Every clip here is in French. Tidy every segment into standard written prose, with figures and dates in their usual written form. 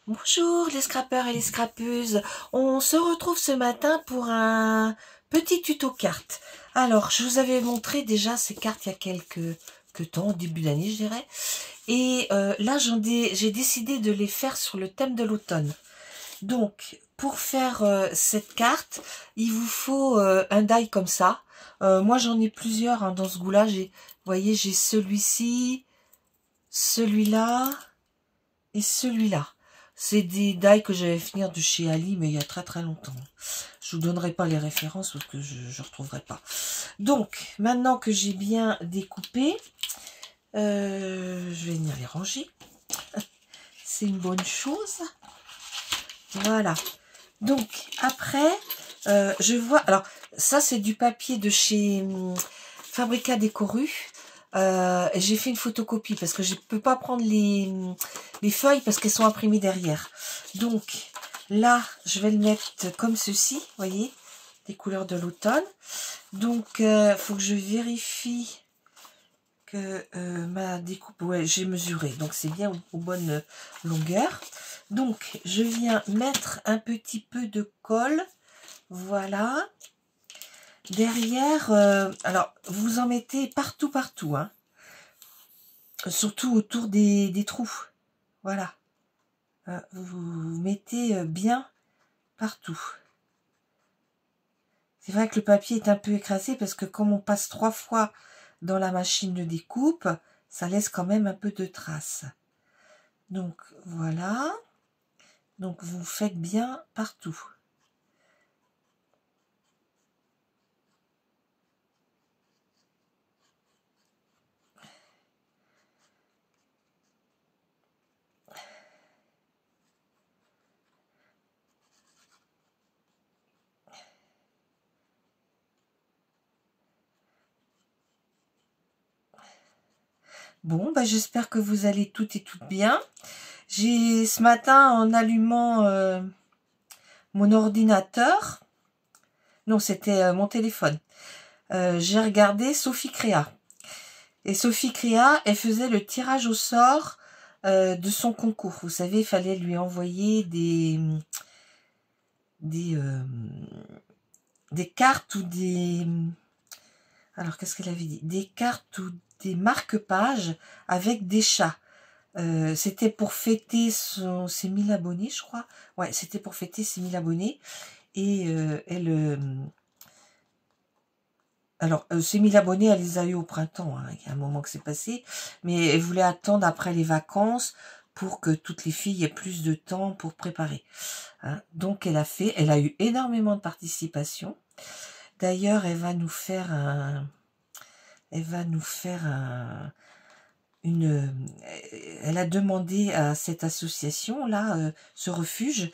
Bonjour les scrappeurs et les scrappeuses, on se retrouve ce matin pour un petit tuto cartes. Alors je vous avais montré déjà ces cartes il y a quelques temps, début d'année je dirais, et là j'ai décidé de les faire sur le thème de l'automne. Donc pour faire cette carte, il vous faut un die comme ça. Moi j'en ai plusieurs hein, dans ce goût-là, vous voyez j'ai celui-ci, celui-là et celui-là. C'est des die que j'avais venir de chez Ali, mais il y a très très longtemps. Je vous donnerai pas les références parce que je ne retrouverai pas. Donc, maintenant que j'ai bien découpé, je vais venir les ranger. C'est une bonne chose. Voilà. Donc, après, je vois... Alors, ça, c'est du papier de chez Fabrica Décoru. J'ai fait une photocopie parce que je peux pas prendre les feuilles parce qu'elles sont imprimées derrière. Donc là, je vais le mettre comme ceci, vous voyez, des couleurs de l'automne. Donc, faut que je vérifie que ma découpe, ouais, j'ai mesuré, donc c'est bien aux bonnes longueurs. Donc, je viens mettre un petit peu de colle, voilà. Derrière, alors, vous en mettez partout, hein. Surtout autour des trous. Voilà. Vous mettez bien partout. C'est vrai que le papier est un peu écrasé parce que comme on passe 3 fois dans la machine de découpe, ça laisse quand même un peu de traces. Donc voilà. Donc vous faites bien partout. Bon, bah, j'espère que vous allez toutes et toutes bien. J'ai ce matin, en allumant mon ordinateur, non, c'était mon téléphone, j'ai regardé Sophie Créa. Et Sophie Créa, elle faisait le tirage au sort de son concours. Vous savez, il fallait lui envoyer des, euh, des cartes ou des... Alors, qu'est-ce qu'elle avait dit? Des cartes ou des marque-pages avec des chats. C'était pour fêter ses 1000 abonnés, je crois. Ouais, c'était pour fêter ses 1000 abonnés. Et elle... alors, ces 1000 abonnés, elle les a eu au printemps. Hein. Il y a un moment que c'est passé. Mais elle voulait attendre après les vacances pour que toutes les filles aient plus de temps pour préparer. Hein. Donc, elle a eu énormément de participation. D'ailleurs, elle va nous faire elle a demandé à cette association là, ce refuge,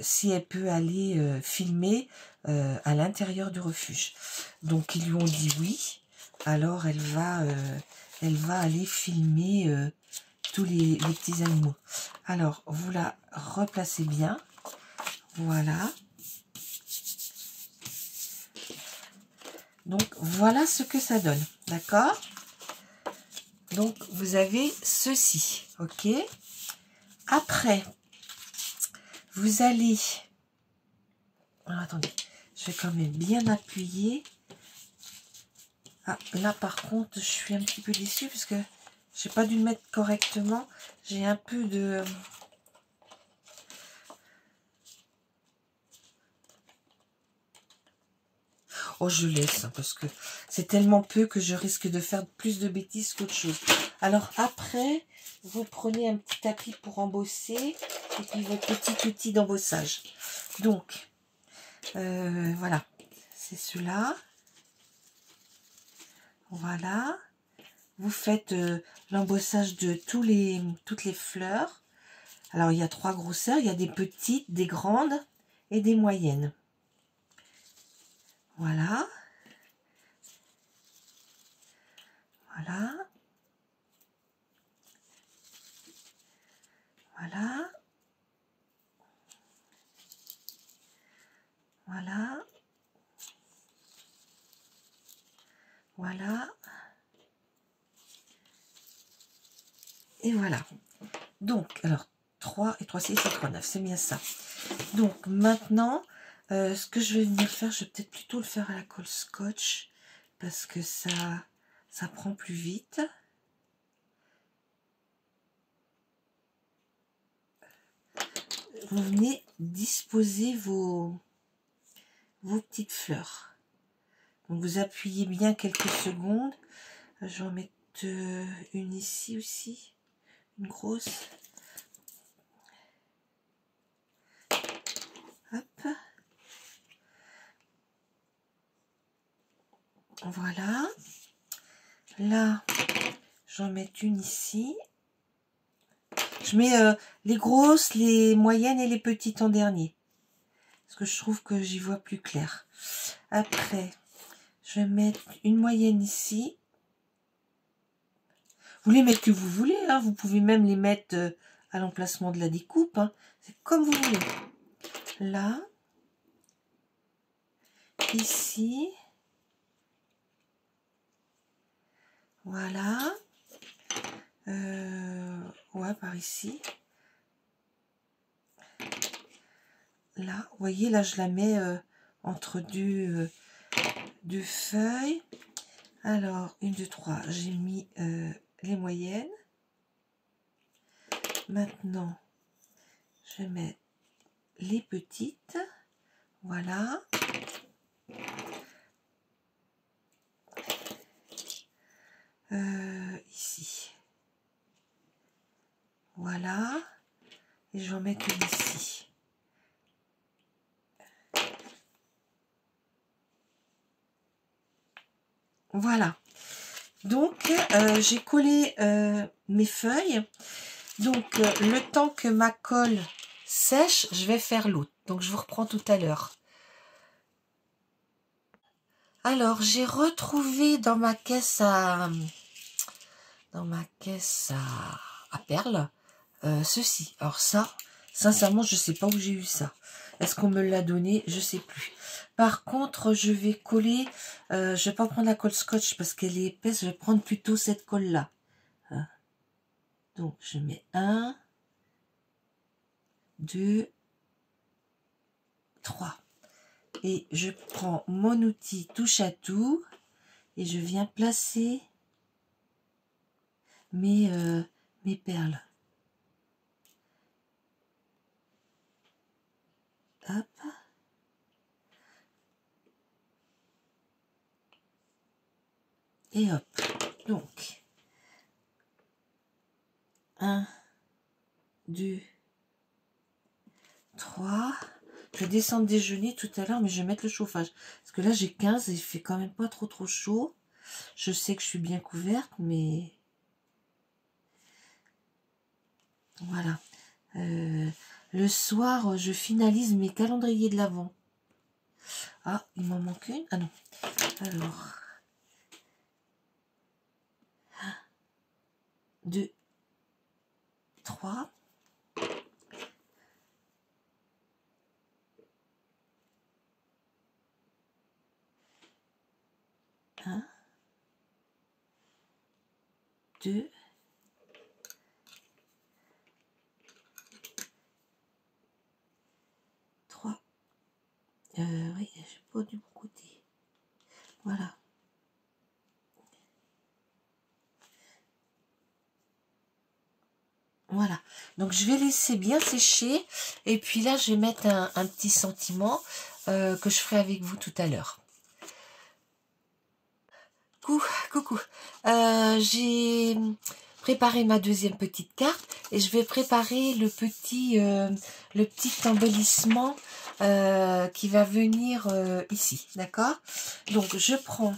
si elle peut aller filmer à l'intérieur du refuge. Donc ils lui ont dit oui. Alors elle va aller filmer tous les petits animaux. Alors vous la replacez bien. Voilà. Donc voilà ce que ça donne. D'accord? Donc vous avez ceci. Ok? Après, vous allez... Alors, attendez, je vais quand même bien appuyer. Ah, là par contre, je suis un petit peu déçue parce que j'ai pas dû le mettre correctement. J'ai un peu de... Oh, je laisse, hein, parce que c'est tellement peu que je risque de faire plus de bêtises qu'autre chose. Alors après, vous prenez un petit tapis pour embosser et puis votre petit outil d'embossage. Donc, voilà, c'est celui-là. Voilà. Vous faites l'embossage de toutes les fleurs. Alors, il y a 3 grosseurs. Il y a des petites, des grandes et des moyennes. Voilà. Voilà. Voilà. Voilà. Voilà. Et voilà. Donc, alors, 3 et 3, 6 et 3, 9. C'est bien ça. Donc, maintenant, ce que je vais venir faire, je vais peut-être plutôt le faire à la colle scotch parce que ça prend plus vite. Vous venez disposer vos petites fleurs. Donc, vous appuyez bien quelques secondes. Je vais en mettre une ici aussi, une grosse. Hop. Voilà. Là, j'en mets une ici. Je mets les grosses, les moyennes et les petites en dernier. Parce que je trouve que j'y vois plus clair. Après, je vais mettre une moyenne ici. Vous les mettez que vous voulez. Hein. Vous pouvez même les mettre à l'emplacement de la découpe. Hein. C'est comme vous voulez. Là. Ici. Voilà. Ouais, par ici. Là, vous voyez, là, je la mets entre deux feuilles. Alors, 1, 2, 3, j'ai mis les moyennes. Maintenant, je vais mettre les petites. Voilà. Ici. Voilà. Et je vais en mettre une ici. Voilà. Donc, j'ai collé mes feuilles. Donc, le temps que ma colle sèche, je vais faire l'autre. Donc, je vous reprends tout à l'heure. Alors, j'ai retrouvé dans ma caisse à perles ceci. Alors ça, sincèrement, je sais pas où j'ai eu ça. Est-ce qu'on me l'a donné? Je sais plus. Par contre, je vais coller, je vais pas prendre la colle scotch parce qu'elle est épaisse, je vais prendre plutôt cette colle-là. Hein. Donc, je mets 1, 2, 3. Et je prends mon outil touche à tout et je viens placer mes perles. Hop. Et hop. Donc, 1, 2, 3. Je vais descendre déjeuner tout à l'heure, mais je vais mettre le chauffage. Parce que là, j'ai 15 et il fait quand même pas trop chaud. Je sais que je suis bien couverte, mais... Voilà. Le soir, je finalise mes calendriers de l'Avent. Ah, il m'en manque une. Ah non. Alors... 1, 2, 3. 1, 2, 3. Oui, je suis pas du bon côté. Voilà. Voilà. Donc, je vais laisser bien sécher. Et puis là, je vais mettre un petit sentiment que je ferai avec vous tout à l'heure. Coucou. J'ai préparé ma deuxième petite carte et je vais préparer le petit embellissement qui va venir ici, d'accord? Donc je prends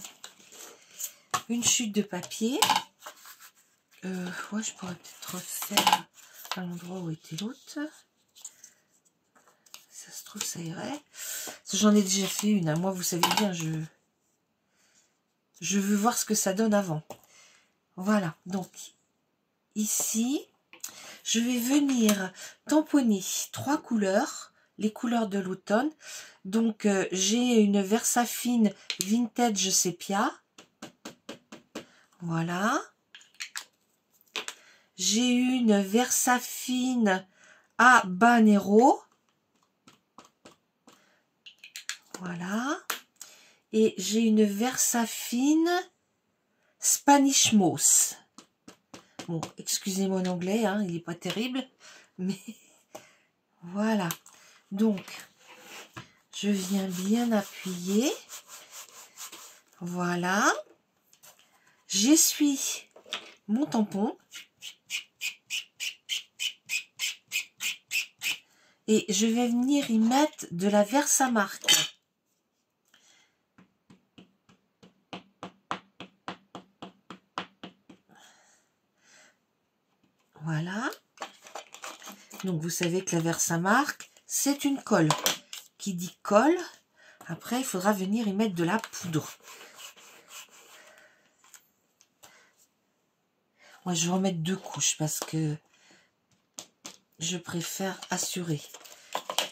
une chute de papier. Ouais, je pourrais peut-être refaire à l'endroit où était l'autre. Ça se trouve, ça irait. J'en ai déjà fait une. Hein. Moi, vous savez bien, je veux voir ce que ça donne avant. Voilà, donc ici, je vais venir tamponner 3 couleurs, les couleurs de l'automne. Donc, j'ai une Versafine Vintage Sépia. Voilà. J'ai une Versafine Habanero. Voilà. Et j'ai une Versafine Spanish Moss. Bon, excusez mon anglais, hein, il n'est pas terrible, mais voilà. Donc, je viens bien appuyer. Voilà. J'essuie mon tampon. Et je vais venir y mettre de la Versamark. Voilà. Donc, vous savez que la Versamark, c'est une colle. Qui dit colle, après, il faudra venir y mettre de la poudre. Moi, je vais en mettre 2 couches parce que je préfère assurer.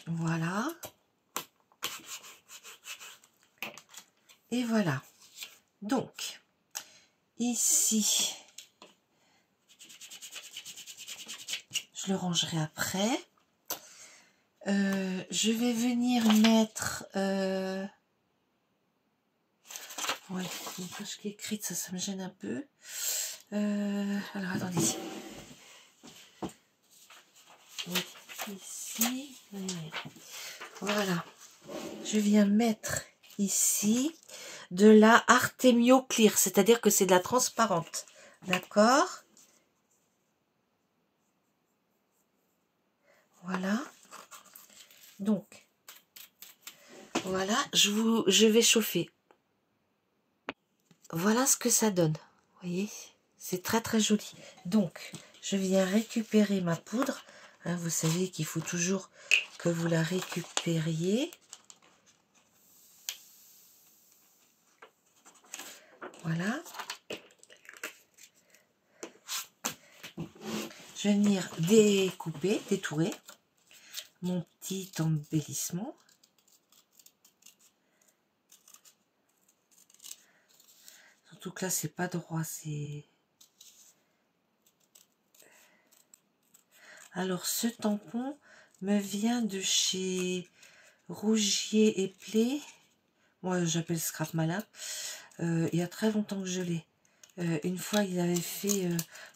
Voilà. Et voilà. Donc, ici, je le rangerai après. Je vais venir mettre... ouais, une page qui est écrite, ça me gêne un peu. Alors, attendez. Oui, ici. Voilà. Je viens mettre ici de la Artemio Clear, c'est-à-dire que c'est de la transparente. D'accord? Voilà. Donc, voilà, je vais chauffer. Voilà ce que ça donne. Vous voyez? C'est très très joli. Donc, je viens récupérer ma poudre. Hein, vous savez qu'il faut toujours que vous la récupériez. Voilà. Je vais venir découper, détourer mon petit embellissement. Surtout que là, c'est pas droit, c'est... Alors, ce tampon me vient de chez Rougier et Play. Moi, j'appelle Scrap Malin. Il y a très longtemps que je l'ai. Une fois, il avait fait...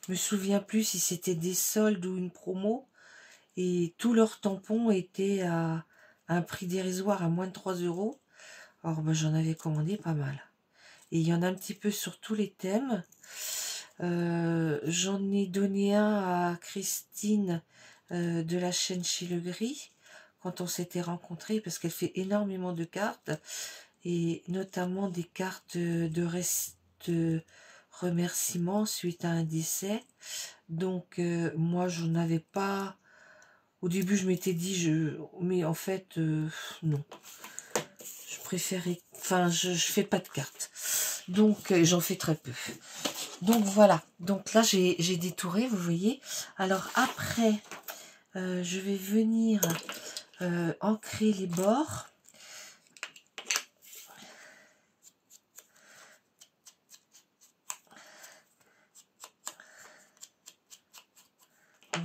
je me souviens plus si c'était des soldes ou une promo. Et tous leurs tampons étaient à un prix dérisoire, à moins de 3 €. Alors, ben, j'en avais commandé pas mal. Et il y en a un petit peu sur tous les thèmes. J'en ai donné un à Christine de la chaîne Chez Le Gris quand on s'était rencontrés, parce qu'elle fait énormément de cartes et notamment des cartes de remerciements suite à un décès. Donc moi j'en avais pas. Au début je m'étais dit mais en fait non, je préférais, enfin je fais pas de cartes, donc j'en fais très peu. Donc voilà, donc là j'ai détouré, vous voyez. Alors après, je vais venir ancrer les bords.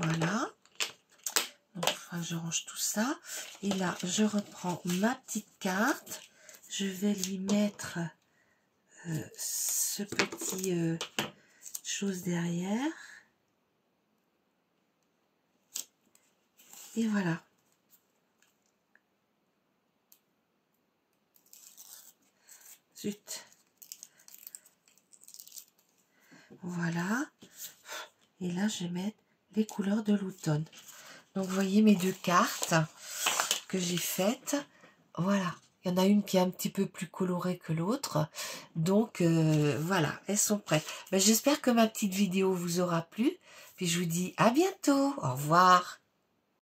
Voilà. Donc enfin, je range tout ça. Et là, je reprends ma petite carte. Je vais lui mettre ce petit chose derrière. Et voilà. Zut. Voilà. Et là, je vais mettre les couleurs de l'automne. Donc, vous voyez mes 2 cartes que j'ai faites. Voilà. Il y en a une qui est un petit peu plus colorée que l'autre. Donc, voilà, elles sont prêtes. Ben, j'espère que ma petite vidéo vous aura plu. Puis, je vous dis à bientôt. Au revoir.